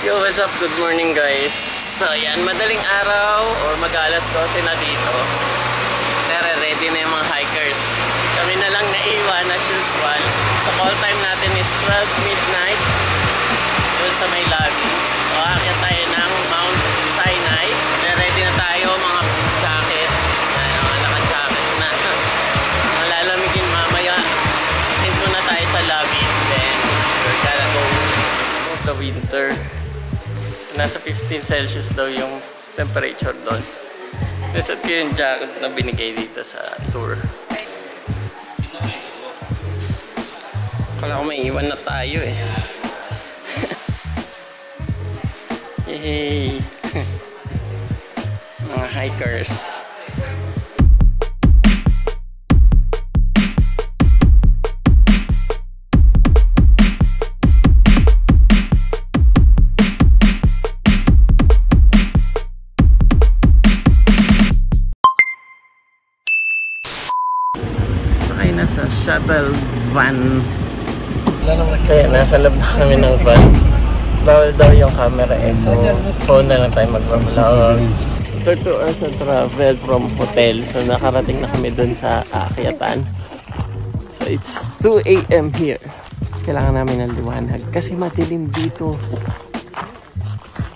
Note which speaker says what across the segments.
Speaker 1: Yo, what's up? Good morning guys. So yan, madaling araw or mag-alas 12 na dito. Pero ready na yung mga hikers. Kami na lang naiwan as usual. So call time natin is 12 midnight. Doon sa may lobby. So akit tayo ng Mount Sinai. Ready na tayo, mga jacket. Ayan, mga naka-jacket na. Malalamigin mamaya. Hint muna tayo sa lobby. Then we're gonna go move the winter. Nasa 15 Celsius daw yung temperature doon. Nasat ko yung jacket na binigay dito sa tour. Kala ko may iwan na tayo eh. Yay! Mga hikers. Sakay na sa shuttle van. Kaya nasa loob na kami ng van. Bawal daw yung camera eh, so phone na lang tayo mag-vlog. 32 hours na travel from hotel. So nakarating na kami dun sa aakyatan. So it's 2 AM here. Kailangan namin ng liwanag kasi madilim dito.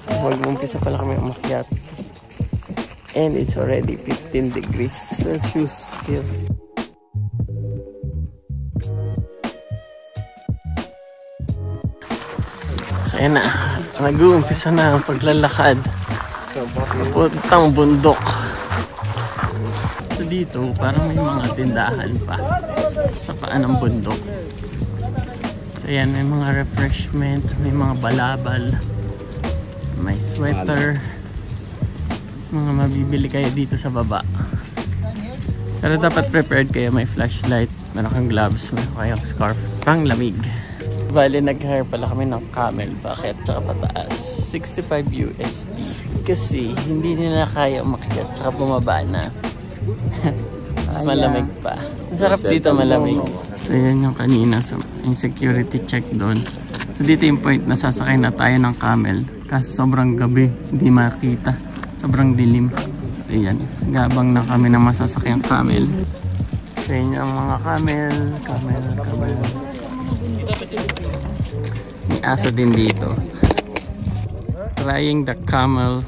Speaker 1: So mag-umpisa pala kami umakyat. And it's already 15 degrees Celsius here. So ayan na, nag-uumpisa na ang paglalakad papuntang bundok. So dito parang may mga tindahan pa sa paan ng bundok. So ayan, may mga refreshment, may mga balabal, may sweater, mga mabibili kayo dito sa baba. Pero dapat prepared kayo, may flashlight, meron kang gloves, meron kayong scarf, pang lamig. Bali, nag-hire pala kami ng camel, bakit? Tsaka pataas, 65 USD. Kasi hindi nila kaya umakyat, tsaka bumaba na. Mas malamig pa. Masarap dito, malamig. So yan yung kanina, so, yung security check doon. So dito yung point na sasakay na tayo ng camel. Kasi sobrang gabi, hindi makita. Sobrang dilim. Ayan, gabang na kami na masasakyang camel. So yun yung mga camel. May aso din dito. Trying the camel.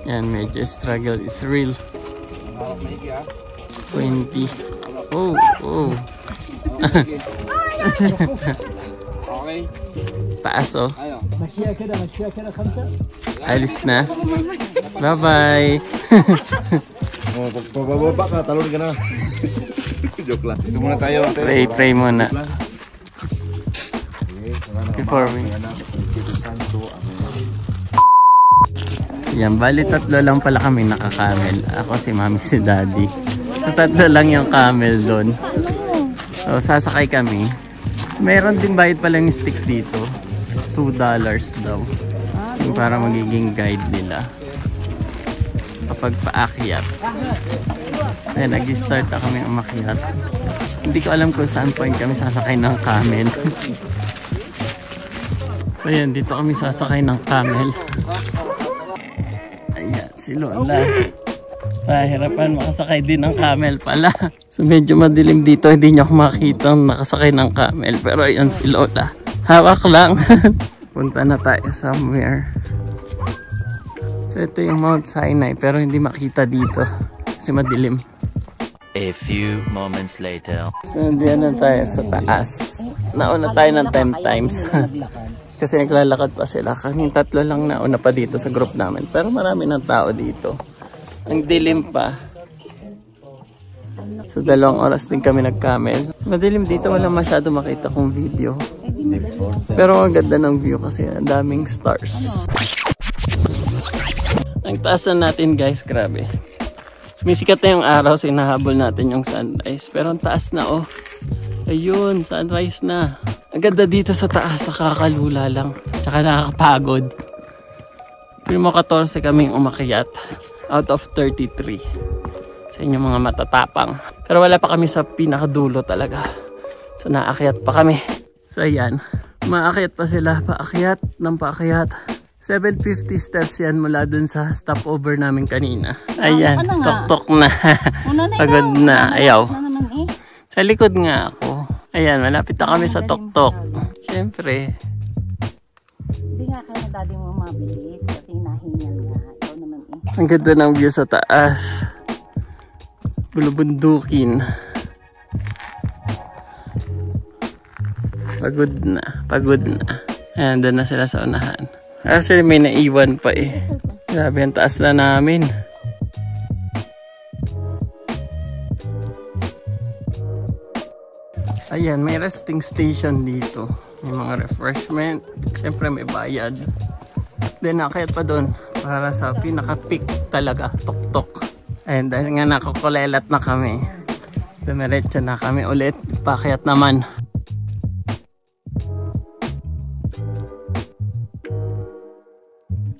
Speaker 1: Yan, medyo struggle is real. 20. Oh. Taas oh. Alis na. Bye bye.
Speaker 2: Pababa ka, talon ka na. Joke lang. Ito muna tayo.
Speaker 1: Pray muna. Before we... Yan, bali tatlo lang pala kami nakakamel. Ako, si mami, si daddy. So tatlo lang yung camel doon. So sasakay kami. So, meron din bayad pala yung stick dito. $2 daw. Yung para magiging guide nila kapag paakyat. Ayan, nag-start na kami umakyat. Hindi ko alam kung saan point kami sasakay ng camel. So ayan, dito kami sasakay ng camel. Ayan, si Lola. Pahirapan makasakay din ng camel pala. So medyo madilim dito, hindi nyo ako makita nakasakay ng camel. Pero ayan si Lola. Hawak lang. Punta na tayo somewhere. So ito yung Mount Sinai pero hindi makita dito kasi madilim.
Speaker 3: A few moments later.
Speaker 1: So diyan na tayo sa taas. Nauna tayo ng 10 times. Kasi naglalakad pa sila. Kaming tatlo lang nauna pa dito sa group namin. Pero marami ng tao dito. Ang dilim pa. So 2 oras din kami nag-camel. Madilim dito, wala masyado makita kong video. Pero ang ganda ng view kasi ang daming stars. Ang taas na natin guys, grabe. Sumisikat na yung araw, so hinahabol natin yung sunrise. Pero ang taas na oh. Ayun, sunrise na. Ang ganda dito sa taas, nakakalula lang. Tsaka nakakapagod. Primo 14 kaming umakyat out of 33. sa inyong mga matatapang. Pero wala pa kami sa pinakadulo talaga. So naakyat pa kami. So ayan, maakyat pa sila, paakyat ng paakyat. 750 steps yan mula dun sa stopover namin kanina. Ayan, tok-tok na. Pagod na, ayaw. Sa likod nga ako. Ayan, malapit na kami sa tok-tok. Siyempre.
Speaker 4: Hindi nga kaya daddy mo mabilis kasi nahingal nga. Ikaw naman eh.
Speaker 1: Ang ganda ng view sa taas. Bulubundukin. Pagod na, pagod na. Ayan, doon na sila sa unahan. Actually, may naiwan pa eh. Grabe, ang taas na namin. Ayan, may resting station dito. May mga refreshment. Siyempre may bayad. Then nakakayat pa doon para sa pinaka-peak talaga. Tok-tok. Ayan, dahil nga nakukulelat na kami. Dumiretso na kami ulit. Pakayat naman.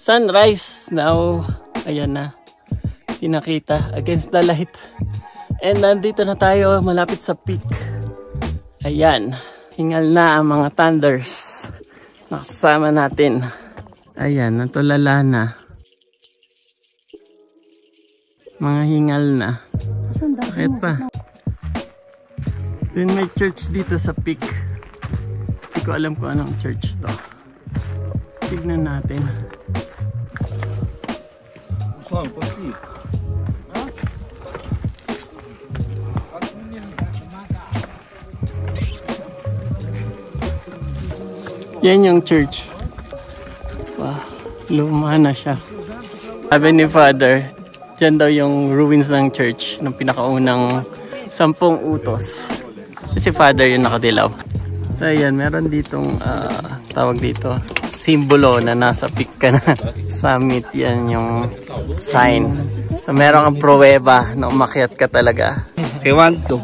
Speaker 1: Sunrise now. Ayan na. Tinakita against the light. And nandito na tayo malapit sa peak. Ayan. Hingal na ang mga thunders. Nakasama natin. Ayan. Natulala na. Mga hingal na. Bakit pa? Then may church dito sa peak. Hindi ko alam kung anong church to. Tignan natin. Yan yung church. Wow, luma na siya. Sabi ni Father, dyan daw yung ruins ng church ng pinakaunang 10 utos. Si Father yung nakadilaw. So ayan, meron ditong tawag dito, simbolo na nasa peak ka na. Summit, yan yung sign. So meron kang pruweba na umakyat ka talaga.
Speaker 5: I want to.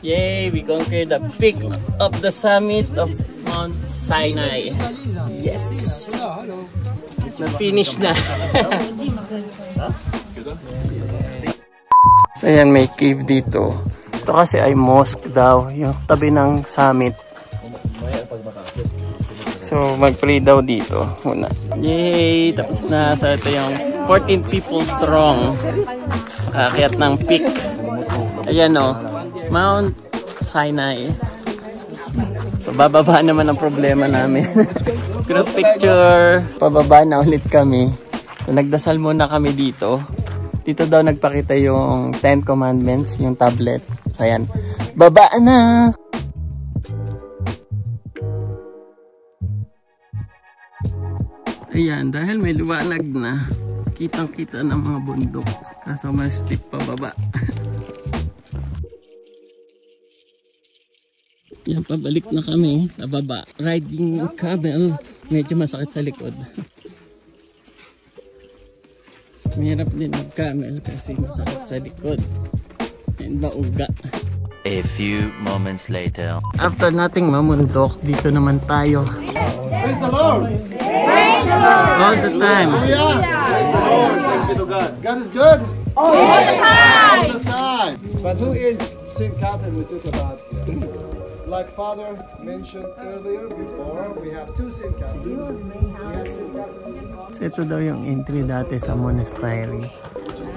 Speaker 1: Yay, we conquered the peak of the summit of Mount Sinai. Yes. Na-finish na. So ayan, may cave dito. Ito kasi ay mosque daw, yung tabi ng summit. So mag-pray daw dito muna. Yay! Tapos na. So ito yung 14 people strong. Akyat ng peak. Ayan o. Mount Sinai. So bababa naman ang problema namin. Group picture. Pababa na ulit kami. So nagdasal muna kami dito. Dito daw nagpakita yung 10 commandments, yung tablet. So ayan. Baba na! Ayan, dahil may liwanag na, kitang-kita ng mga bundok. Kaso mas steep pababa. Yan, pabalik na kami sa baba. Riding camel. Medyo masakit sa likod. Mahirap din mag-camel kasi masakit sa likod. And mauga.
Speaker 3: A few moments later.
Speaker 1: After nating mamundok, dito naman tayo.
Speaker 2: Praise the Lord!
Speaker 4: Praise the Lord!
Speaker 1: All the time.
Speaker 2: Hallelujah! Praise the Lord! Thanks be to God. God is good.
Speaker 4: All the time!
Speaker 2: All the time. But who is Saint Catherine we talk about here? Like Father mentioned earlier before, we have two Saint Catherines. We have Saint Catherine.
Speaker 1: So ito daw yung entry dati sa monastery.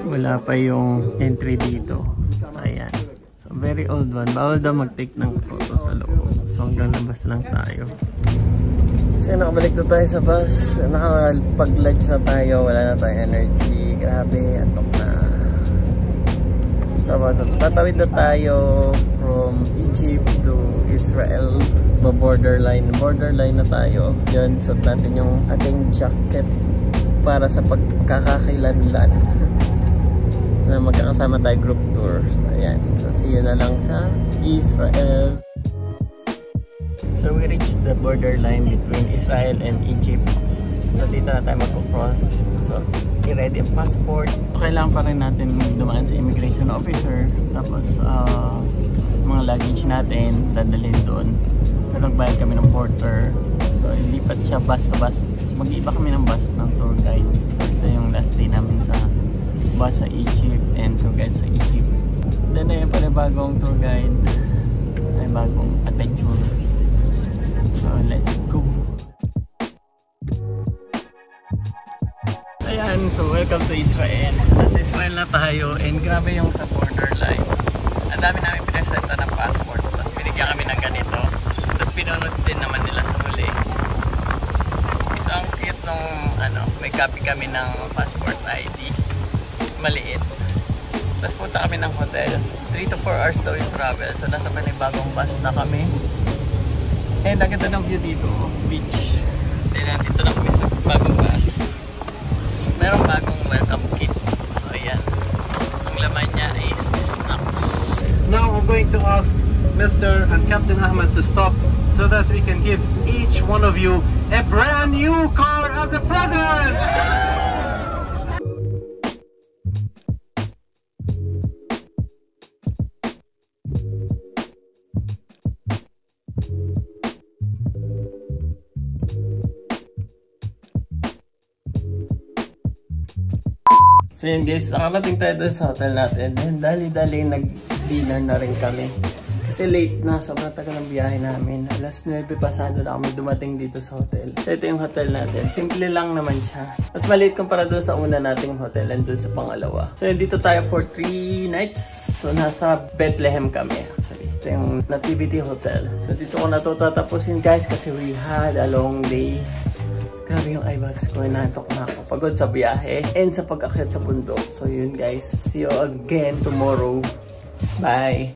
Speaker 1: Wala pa yung entry dito. Ayan. So very old one. Bawal daw mag-take ng photo sa loob. So hanggang labas lang tayo. So nakabalik na tayo sa bus. Nakapag-lunch na tayo. Wala na tayong energy. Grabe, antok na. So tatawid na tayo from Egypt to Israel. Borderline na tayo. Diyan, suot natin yung ating jacket para sa pagkakakilanlan. Na magkakasama tayo group tour. So ayan. So see you na lang sa Israel. So we reached the borderline between Israel and Egypt. So dito na tayo mag-cross. So i-ready ang passport. Kailangan pa rin natin dumaan sa immigration officer. Tapos mga luggage natin dadalhin doon. Pero nagbayad kami ng porter. So hindi pa siya bus to bus. So mag-iba kami ng bus ng tour guide. So ito yung last day namin sa bus sa Egypt and tour guide sa Egypt. Then ay panibagong tour guide, ay bagong adventure. So let's go. Ayan, so welcome to Israel. So nasa Israel na tayo and grabe yung sa borderline. Ang dami namin pinasenta ng passport. Tapos binigyan kami ng ganito. Tapos pinunod din naman nila sa huli. So ang cute nung may copy kami ng passport ID. Maliit. Tapos punta kami ng hotel. 3 to 4 hours daw yung travel. So nasa panibagong bus na kami. And ang ganda ng view dito. Beach. Then nandito na kami sa bagong bus. Merong bagong welcome kit. So ayan. Ang laman niya is snacks.
Speaker 2: Now I'm going to ask Mr. and Captain Ahmed to stop so that we can give each one of you a brand new car as a present!
Speaker 1: So yun guys, nakarating tayo dun sa hotel natin. And dali-dali nag-dinner na rin kami. Kasi late na, sobrang tagal ng biyahe namin. Alas 9 pasado na kami dumating dito sa hotel. So ito yung hotel natin. Simple lang naman siya. Mas maliit kumpara doon sa una nating hotel and doon sa pangalawa. So yun, dito tayo for 3 nights. So nasa Bethlehem kami actually. Ito yung Nativity Hotel. So dito ko na ito tatapusin guys kasi we had a long day. Grabe yung eyebags ko, nantok na ako. Pagod sa biyahe and sa pag-akyat sa bundok. So yun guys, see you again tomorrow. Bye!